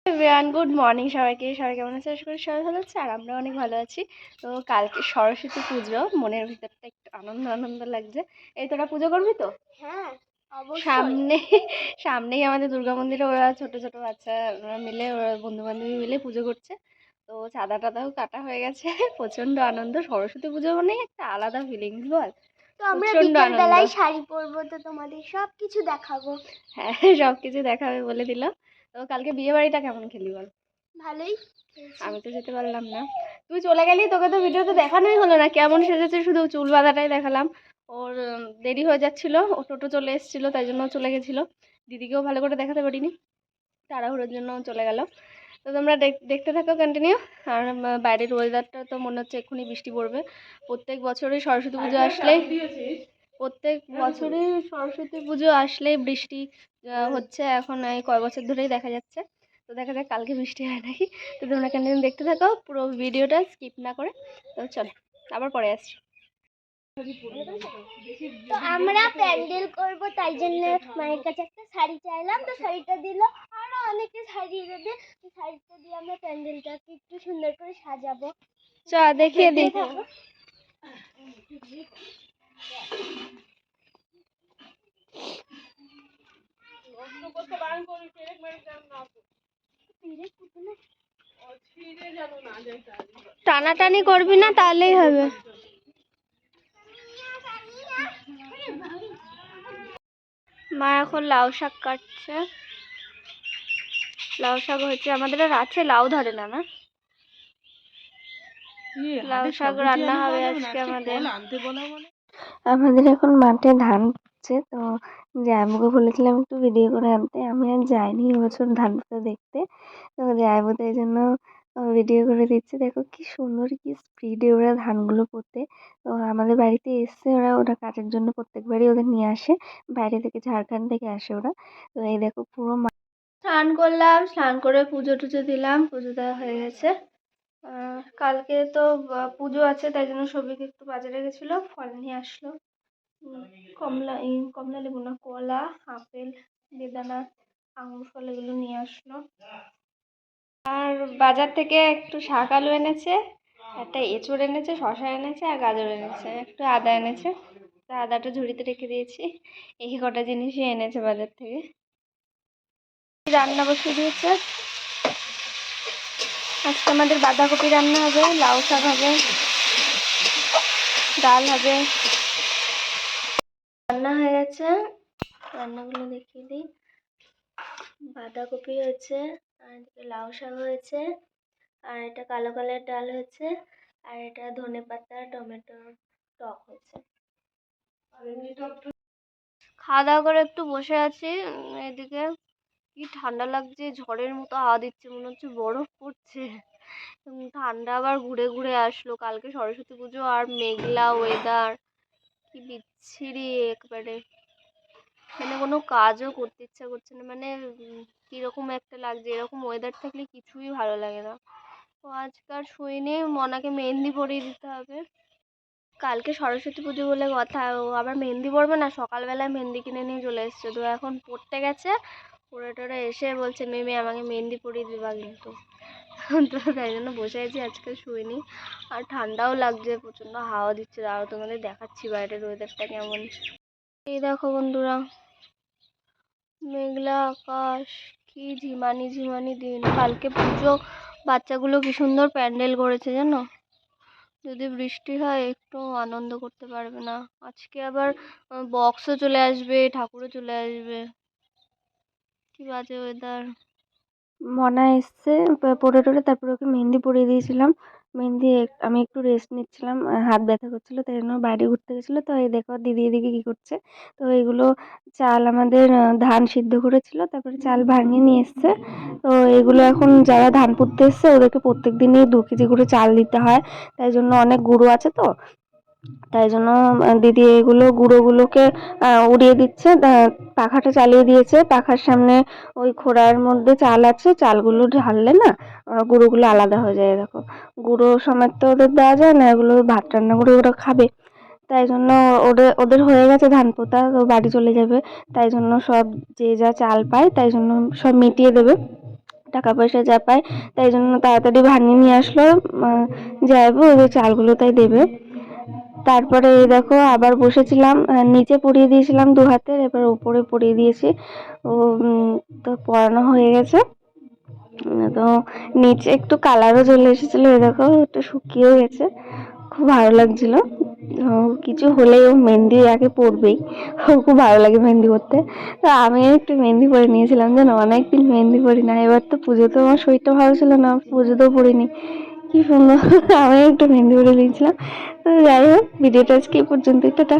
Everyone, good morning সবাইকে। সবাই কেমন আছে? আশা করি সবাই ভালো আছে, আর আমরা অনেক ভালো আছি। তো কালকে সরস্বতী পুজো, মনের ভিতরটা একটু আনন্দ আনন্দ লাগছে। এই তোরা পুজো করবি তো? হ্যাঁ, অবশ্যই। সামনেই আমাদের দুর্গা মন্দিরে ওরা ছোট ছোট বাচ্চা মিলে, ওরা বন্ধু বান্ধবী মিলে পুজো করছে। তো চাঁদা টাদাও কাটা হয়ে গেছে। প্রচন্ড আনন্দ। সরস্বতী পুজো মানে একটা আলাদা ফিলিংস, বল। তো আমরা প্রচন্ড বিকেল আনন্দ। বেলায় শাড়ি পরবো, তো তোমাদের সবকিছু দেখাবো। হ্যাঁ, সবকিছু দেখাবে বলে দিল। তো কালকে বিয়ে বাড়িটা কেমন খেলি বল? ভালোই। আমি তো যেতে পারলাম না, তুই চলে গেলি। তোকে তো ভিডিওতে দেখানোই হলো না কেমন সেজেছে, শুধু চুল বাঁধাটাই দেখালাম। ওর দেরি হয়ে যাচ্ছিল, ও টোটো চলে এসেছিলো, তাই জন্য চলে গেছিলো। দিদিকেও ভালো করে দেখাতে পারিনি, তাড়াহুড়োর জন্য চলে গেল। তো তোমরা দেখতে থাকো কন্টিনিউ। আর বাইরের ওয়েদারটা তো মনে হচ্ছে এক্ষুনি বৃষ্টি পড়বে। প্রত্যেক বছরই সরস্বতী পুজো আসলেই বৃষ্টি হচ্ছে, এখন এই কয় বছর ধরেই দেখা যাচ্ছে। তো দেখা যাক কালকে বৃষ্টি হয় নাকি। তো তোমরা কন্টিনিউ দেখতে থাকো পুরো ভিডিওটা, স্কিপ না করে। তো চলো, আবার পরে আসছি। তো আমরা প্যান্ডেল করব, তাই জন্য মায়ের কাছে একটা শাড়ি চাইলাম, তো শাড়িটা দিল। আরো অনেকে শাড়ি দেবে, তো শাড়িটা দিয়ে আমরা প্যান্ডেলটাকে একটু সুন্দর করে সাজাবো। চ দেখিয়ে দিই। টানাটানি করবি না, তাহলেই হবে। মা এখন লাউ শাক কাটছে। লাউ শাক হচ্ছে আমাদের, আর আছে লাউ ধরে না, না লাউ শাক রান্না হবে আজকে আমাদের। আমাদের এখন মাঠে ধান হচ্ছে, তো জায়বুকে বলেছিলাম একটু ভিডিও করে আনতে। আমি আর যাইনি এবছর ধান পোতা দেখতে, তো যাইবো তাই জন্য ভিডিও করে দিচ্ছে। দেখো কি সুন্দর, কি স্পিডে ওরা ধানগুলো পোতে। তো আমাদের বাড়িতে এসছে ওরা, ওরা কাজের জন্য প্রত্যেকবারই ওদের নিয়ে আসে, বাইরে থেকে ঝাড়খণ্ড থেকে আসে ওরা। তো এই দেখো পুরো স্নান করলাম, স্নান করে পুজো টুজো দিলাম, পুজো দেওয়া হয়ে গেছে। কালকে তো পুজো আছে, তাই জন্য সবিকে একটু বাজারে গেছিলো, ফল নিয়ে আসলো। কমলা লেবু না, কলা, আপেল, বেদানা, আঙুর ফল এগুলো নিয়ে আসলো। আর বাজার থেকে একটু শাক আলু এনেছে, একটা এঁচড় এনেছে, শশা এনেছে, আর গাজর এনেছে, একটু আদা এনেছে। তা আদাটা ঝুড়িতে রেখে দিয়েছি। এই কটা জিনিসই এনেছে বাজার থেকে। রান্না বসিয়ে দিয়েছে। আজকে আমাদের বাঁধাকপি রান্না হবে, লাউ শাক হবে, ডাল হবে। রান্না হয়ে গেছে, রান্নাগুলো দেখিয়ে দিই। বাঁধাকপি হয়েছে, আর লাউ শাক হয়েছে, আর এটা কালো কালার ডাল হয়েছে, আর এটা ধনেপাতা টমেটোর টক হয়েছে। খাওয়া দাওয়া করে একটু বসে আছি। এদিকে কি ঠান্ডা লাগছে, ঝড়ের মতো হাওয়া দিচ্ছে, মনে হচ্ছে বরফ পড়ছে। ঠান্ডা আবার ঘুরে ঘুরে আসলো। কালকে সরস্বতী পুজো, আর মেঘলা ওয়েদার, কি বিচ্ছিরি একবারে। মানে কোনো কাজও করতে ইচ্ছা করছে না, মানে কিরকম একটা লাগছে। এরকম ওয়েদার থাকলে কিছুই ভালো লাগে না। তো আজকাল শুইনি, মনাকে মেহেন্দি পরিয়ে দিতে হবে। কালকে সরস্বতী পুজো বলে কথা, ও আবার মেহেন্দি পরবে না, সকালবেলায় মেহেন্দি কিনে নিয়ে চলে এসছে। তো এখন পড়তে গেছে, পড়ে টরে এসে বলছে মেমে আমাকে মেহেন্দি পরিয়ে দিবা কিন্তু। তো তাই জন্য বসে আছি, আজকে শুইনি। আর ঠান্ডাও লাগছে, প্রচণ্ড হাওয়া দিচ্ছে। দাঁড়াও তোমাদের দেখাচ্ছি বাইরের ওয়েদারটা কেমন। এই দেখো বন্ধুরা, মেঘলা আকাশ, কি ঝিমানি ঝিমানি দিন। কালকে পুজো, বাচ্চাগুলো কি সুন্দর প্যান্ডেল করেছে জানো। যদি বৃষ্টি হয় একটু আনন্দ করতে পারবে না। আজকে আবার বক্সও চলে আসবে, ঠাকুরও চলে আসবে, কি বাজে ওয়েদার। মনা এসছে, পরে টোরে তারপরে ওকে মেহেন্দি পরিয়ে দিয়েছিলাম। মেহেন্দি আমি একটু রেস্ট নিচ্ছিলাম, হাত ব্যথা করছিল, তাই জন্য বাইরে ঘুরতে গেছিলো। তো এই দেখো দিদি এদিকে কি করছে। তো এগুলো চাল আমাদের ধান সিদ্ধ করেছিল, তারপরে চাল ভাঙিয়ে নিয়ে এসছে। তো এগুলো এখন যারা ধান পুঁততে এসছে ওদেরকে প্রত্যেক দিনই 2 কেজি করে চাল দিতে হয়, তাই জন্য অনেক গুঁড়ো আছে। তো তাই জন্য দিদি এগুলো গুঁড়োগুলোকে উড়িয়ে দিচ্ছে। পাখাটা চালিয়ে দিয়েছে, পাখার সামনে ওই খোড়ার মধ্যে চাল আছে, চালগুলো ঢাললে না গুঁড়োগুলো আলাদা হয়ে যায়। দেখো গুঁড়ো সমেত তো ওদের দেওয়া যায় না, এগুলো ভাত রান্না করে ওরা খাবে। তাই জন্য ওদের ওদের হয়ে গেছে ধান পোতা, তো বাড়ি চলে যাবে। তাই জন্য সব যে যা চাল পায় তাই জন্য সব মিটিয়ে দেবে। টাকা পয়সা যা পায় তাই জন্য তাড়াতাড়ি ভানিয়ে নিয়ে আসলো। যাইবো ওই চালগুলো তাই দেবে। তারপরে এই দেখো আবার বসেছিলাম, নিচে পরিয়ে দিয়েছিলাম 2 হাতের, এবার উপরে পরিয়ে দিয়েছি। ও তো পরানো হয়ে গেছে। তো নিচে একটু কালারও চলে এসেছিল, এই দেখো একটু শুকিয়েও গেছে, খুব ভালো লাগছিল। কিছু হলেও মেহেন্দি আগে পরবেই, ওর খুব ভালো লাগে মেহেন্দি পরতে। তো আমি একটু মেহেন্দি পরে নিয়েছিলাম, জানো অনেকদিন মেহেন্দি পরি না। এবার তো পুজোতে আমার শরীরটা ভালো ছিল না, পুজোতেও পরিনি, কি সুন্দর আমি একটু মেহেন্দি পরে নিয়েছিলাম। তো যাই হোক, ভিডিওটা আজকে এই পর্যন্তই, টাটা।